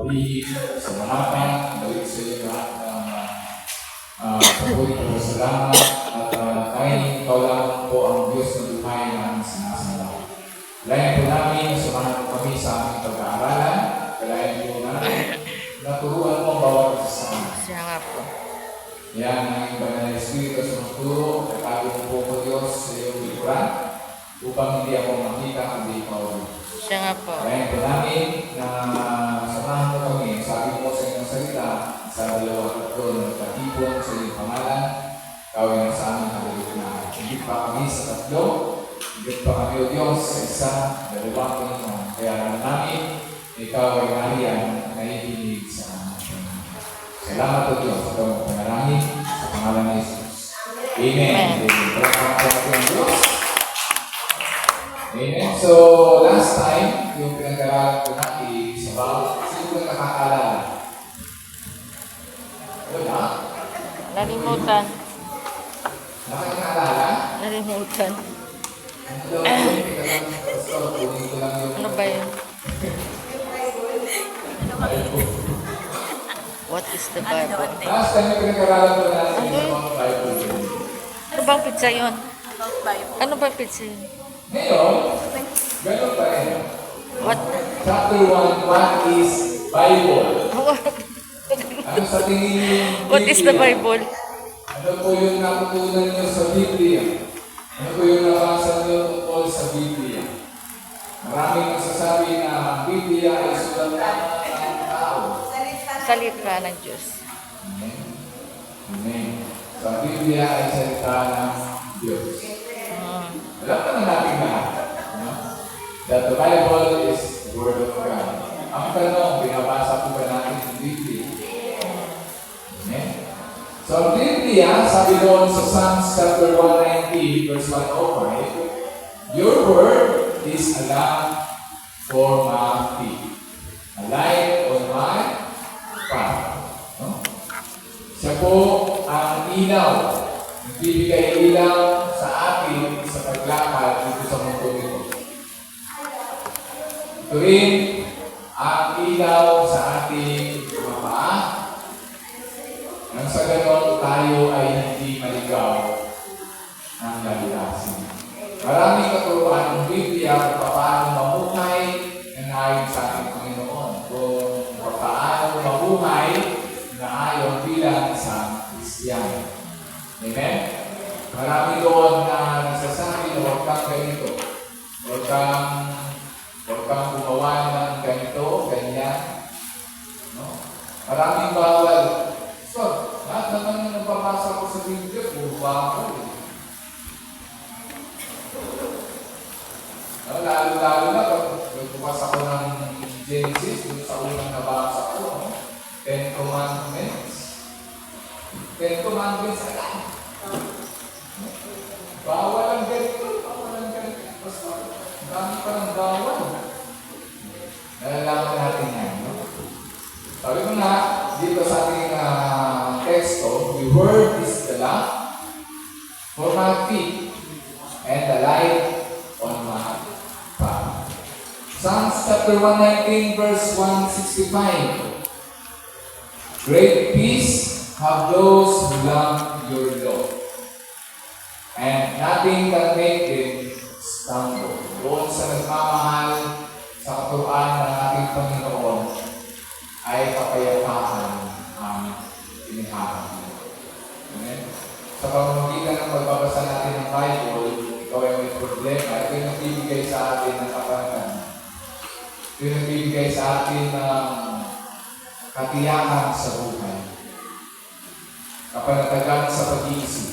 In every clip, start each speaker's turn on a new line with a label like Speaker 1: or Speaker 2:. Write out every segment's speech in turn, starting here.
Speaker 1: sabihin sa harapan, balik sa iyo lahat ng pagbuti ko sa salamat at tanging ikaw lang po ang Diyos na buhay na sinasamba. Kalayan po namin, sumahan po kami sa aming pag-aaralan. Kalayan po namin, naturuan mo ang bawat isa sa amin.
Speaker 2: Siya nga po.
Speaker 1: Yan ang iyong banal na Espiritu sa magturo, katago mo po ko Diyos sa iyong likuran, upang hindi ako makita kundi ikaw.
Speaker 2: Siya nga po.
Speaker 1: Kalayan po namin na samahan mo kami, sabi mo sa inyong salita, sa dalawa at doon, nagkatipon sa iyong pangalan, gawin mo sa amin halilit na. Hindi pa kami sa tatlo, hindi pa kami o Diyos sa isa, dalawang Panginoon. Kaya namin, ikaw ay Marian na nahihinig sa amin. Salamat po Diyos sa itong panalangin sa pangalan ni Jesus. Amen. Amen. So, last time, yung pinag-aralan ko natin sa bawat, sino ba nakakaalala? Wala?
Speaker 2: Nalimutan.
Speaker 1: Nakakaalala?
Speaker 2: Nalimutan. Ano ba yun? What is the Bible?
Speaker 1: Last time, yung pinag-aralan ko natin yung Bible.
Speaker 2: Ano bang pizza yun? Ano bang pizza yun?
Speaker 1: Ngayon, ganun pa rin.
Speaker 2: What?
Speaker 1: Chapter 1, what is Bible? Ano sa tingin niyo yung
Speaker 2: What is the Bible?
Speaker 1: Ano po yung natutunan niyo sa Biblia? Ano po yung nabasa niyo tungkol sa Biblia? Maraming nagsasabi na ang Biblia ay sulatan ng tao.
Speaker 2: Salita ng Diyos.
Speaker 1: Amen. Amen. So, ang Biblia ay salita ng Diyos. Alam ka na natin lahat. No? That the Bible is the Word of God. Ang tanong, binabasa po ba natin ang Biblia? Amen. So, ang Biblia, sabi doon sa Psalms chapter 119, verse 105, your word is a lamp for my feet, a light on my path. No? Siya po ang ilaw, nagbibigay ilaw sa atin sa paglakad dito sa mundo ito. Ito rin ang ilaw sa ating mga paa. Nang sa ganon, tayo ay hindi maligaw ng lalitasin. Maraming katuruan ng Biblia kung paano mabuhay na ayon sa ating Panginoon. Kung paano mabuhay na ayon bilang isang Kristiyano. Amen? Marami doon na nagsasabi na huwag kang ganito. Huwag kang gumawa ng ganito, ganyan. No? Maraming bawal. So, lahat naman yung nababasa ko sa Biblia, puro bawal. Lalo-lalo na pag nagbukas ako ng Genesis, dun sa unang nabasa ko, no? 10 Commandments. 10 Commandments agad. Bawal ang ganito, bawal ang ganito. Basta, dami pa ng bawal. Nalalaman natin yan, no? Sabi ko na, dito sa ating teksto, the word is the lamp for my feet and the light on my path. Psalms chapter 119, verse 165. Great peace have those who love your law, and nothing can make them stumble. Doon sa nagmamahal sa katuruan ng ating Panginoon ay kapayapaan ang iniharap. Amen? Sa pamamagitan ng pagbabasa natin ng Bible, ikaw ay may problema. Ito yung nagbibigay sa atin ng kapanagan. Ito yung nagbibigay sa atin ng katiyakan sa buhay. Kapanatagan sa pag-iisip.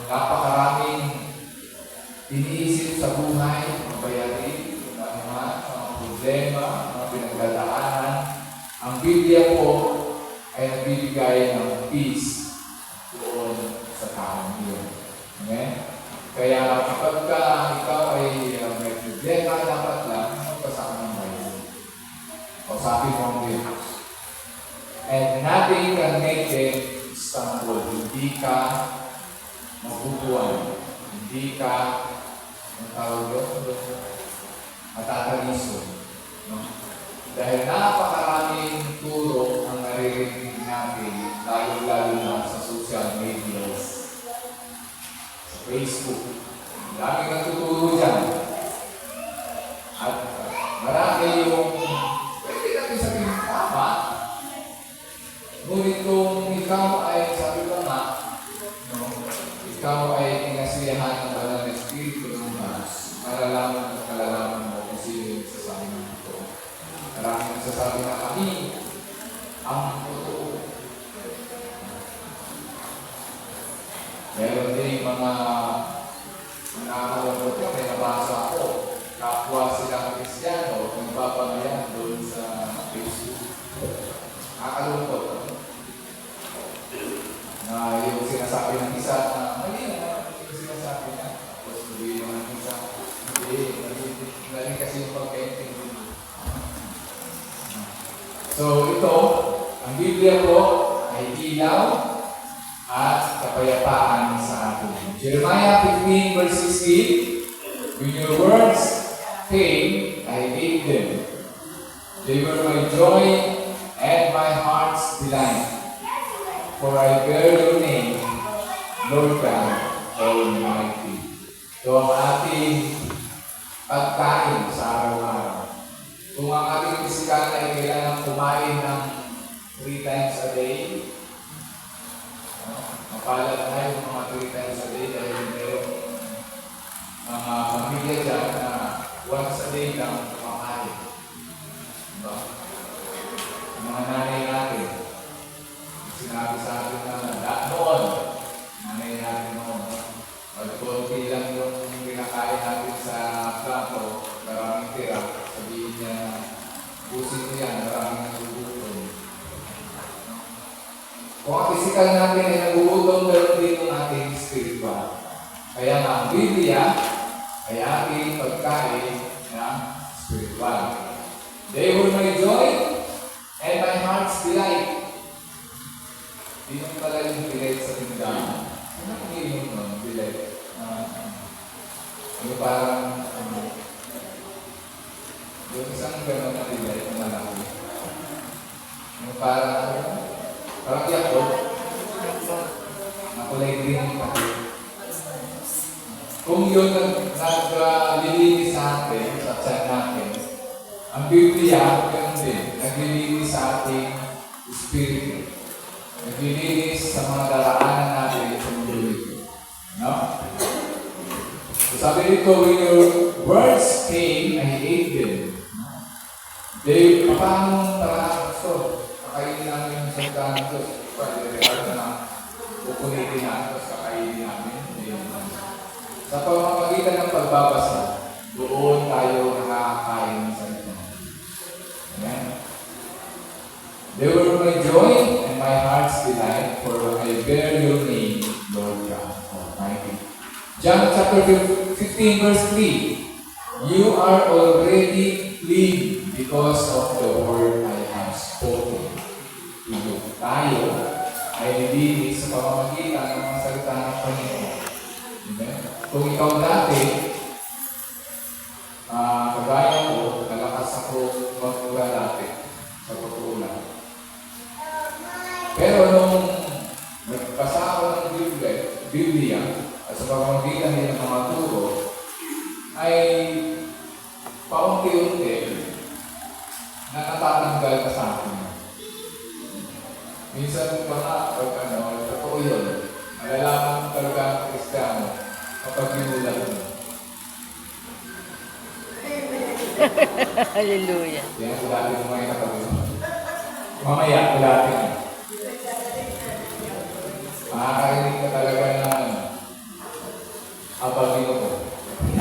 Speaker 1: Napakaraming iniisip sa buhay, mga bayari, mga problema, mga pinagdadaanan. Ang Biblia po ay nagbibigay ng peace doon sa taong iyon. Amen? Kaya kapag ikaw ay may problema, dapat lang magbasa ka ng Bible. Kausapin mo ang Diyos. And nothing can make them stumble. Hindi ka mabubuan. Hindi ka matawag doon, matataliso. No? Dahil napakaraming turo ang naririnig natin, lalo-lalo na sa social medias, sa Facebook. Maraming nagtuturo dyan. At marami yung pwede natin sabihin tama. Ngunit kung ikaw ay, sabi ko nga, no, ikaw ay pinasiyahan ng banal na Espiritu ng Diyos, malalaman at malalaman mo kung sino yung sasabi ng ito. Maraming nagsasabi na kami ang totoo. Meron din mga nakakalungkot ko, may nabasa ko, kapwa silang Kristiyano, nagpapamayan doon sa Facebook. Nakakalungkot. Na yung sinasabi ng isa na mali na yung sinasabi niya. Tapos sabihin ng isa, mali kasi yung pagkaintindi. So ito, ang Biblia ko ay ilaw at kapayapaan sa atin. Jeremiah 15 verse 16, when your words came, I gave them. They were my joy and my heart's delight. For I bear your name, Lord God Almighty. Ito ang ating pagkain sa araw-araw. Kung ang ating pisikal ay kailangan kumain ng 3 times a day, mapalad na yung mga 3 times a day dahil mayroong mga pamilya dyan na once a day lang kumakain. Diba? Mga nanay natin, sinabi sa akin na noon, nanay natin noon, pag-konti lang yung pinakain natin sa plato, maraming tira, sabihin niya, busin ko yan, maraming nagugutom. Kung ang physical natin ay nagugutom, pero din ang ating spiritual. Kaya nga ang Biblia ay ating pagkain ng spiritual. They were my joy and my heart's delight. Hindi mo pala yung delight sa tindahan. Ano ang hilihin mo? Delight. Yung parang, yung isang gano'n na delight na malaki. Yung parang yakult, na kulay green yung pati. Kung yun naglilinis sa atin, sa tiyan natin, ang Biblia, yun din, naglilinis sa ating espiritu. Naglilinis sa mga daraanan natin sa mundo ito. No? So sabi dito, when your words came, I ate them. They, paano parang gusto? Kakainin namin yung salita ng Diyos. Pwede rin na pupunitin natin, tapos kakainin namin. Sa pamamagitan ng pagbabasa, doon tayo nakakain ng salita. Amen? They were my joy and my heart's delight, for I bear your name, Lord God Almighty. John chapter 15 verse 3, you are already clean because of the word I have spoken to you. Tayo ay nilinis sa pamamagitan ng mga salita ng Panginoon. Amen? Kung ikaw dati, kagaya ko, nalakas ako magmura dati sa totoo lang. Pero nung nagbasa ako ng Biblia at sa pamamagitan din ng mga turo, ay paunti-unti na natatanggal ka sa akin. Minsan pa nga, pag totoo yun, malalaman mo talaga ang Kristiyano kapag ginulat mo.
Speaker 2: Hallelujah.
Speaker 1: Yan, kulatin mo ngayon kapag mamaya, kulatin mo. Makakarinig ka talaga ng abagino ko.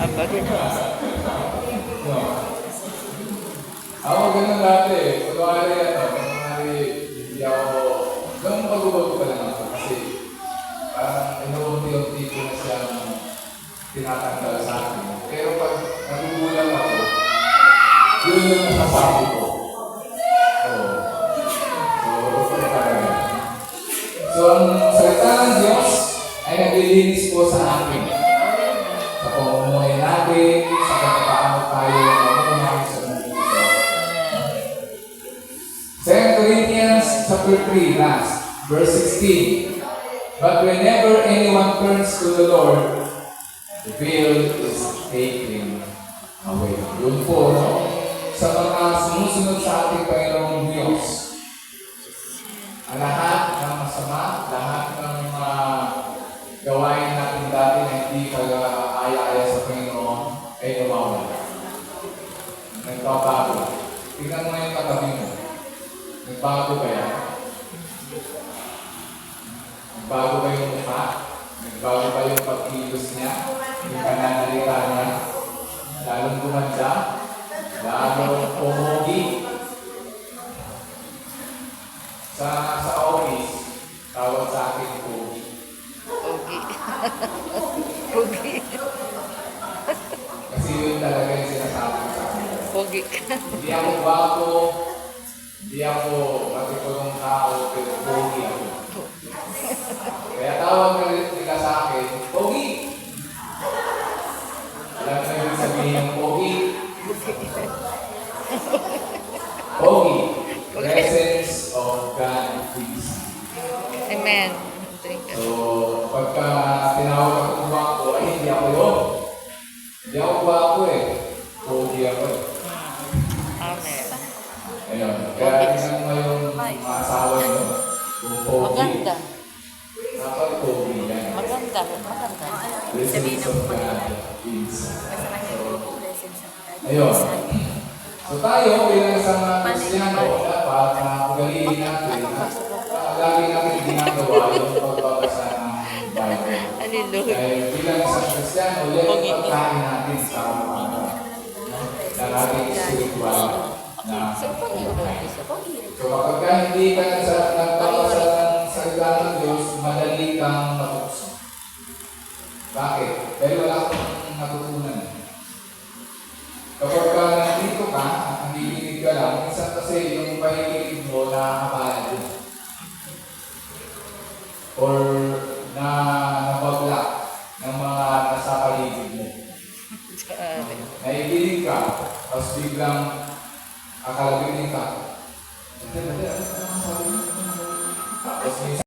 Speaker 2: Abagino.
Speaker 1: No. Ako ganun dati. Kunwari, hindi ako, ganun bago-bago pa lang ako. Kasi parang inuunti-unti ko na siyang tinatanggal sa akin. Pero pag nagugulat ako, yun yung nasasabi ko. So, ang salita ng Diyos ay naglilinis po sa atin. Sa pamumuhay natin, sa kung paano tayo mamumuhay sa mundo ito. chapter 3, last, verse 16. But whenever anyone turns to the Lord, the veil is taken away. Yun po, no? Sa mga sumusunod sa ating Panginoong Diyos, ang lahat ng masama, lahat ng mga gawain natin dati na hindi kagaya-aya sa Panginoon ay nawawala. Nagbabago. Tingnan mo yung katabi mo. Nagbago ba yan? Nagbago ba yung mukha? Nagbago ba yung pagkilos niya? Yung pananalita niya? Lalong gumanda? Lalong pumogi? Sa office, tawag sa akin pogi.
Speaker 2: Pogi. Pogi.
Speaker 1: Kasi yun talaga yung sinasabi sa akin.
Speaker 2: Pogi.
Speaker 1: Hindi ako bago, hindi ako matipulong tao, pero pogi ako. Kaya tawag nila sa akin, pogi. Alam mo yung sabihin ng pogi? Pogi. Presence of God is.
Speaker 2: Amen. Thank you.
Speaker 1: So, pagka tinawag ako ng bako, ay hindi ako yun. Hindi ako bako eh. Pogi ako eh.
Speaker 2: Amen.
Speaker 1: Ayun. Kaya tingnan mo yung mga asawa nyo. Yung pogi.
Speaker 2: Maganda.
Speaker 1: Dapat pogi yan.
Speaker 2: Maganda. Maganda.
Speaker 1: Presence of God is. Ayun. So tayo, bilang isang mga Kristiyano, dapat na ugaliin natin na lagi natin ginagawa yung pagbabasa ng Bible.
Speaker 2: Hallelujah.
Speaker 1: Dahil bilang isang Kristiyano, yan yung pagkain natin sa umaga ng ating spiritual na buhay. So kapag hindi ka nagpapasa ng salita ng Diyos, madali kang matukso. Bakit? Dahil wala kang natutunan. Kapag nandito ka at nangiginig ka lang, minsan kasi yung pahikinig mo nakakapala din. Or nabagla ng mga nasa paligid mo. Naikinig ka, tapos biglang akalaginig ka. Tapos minsan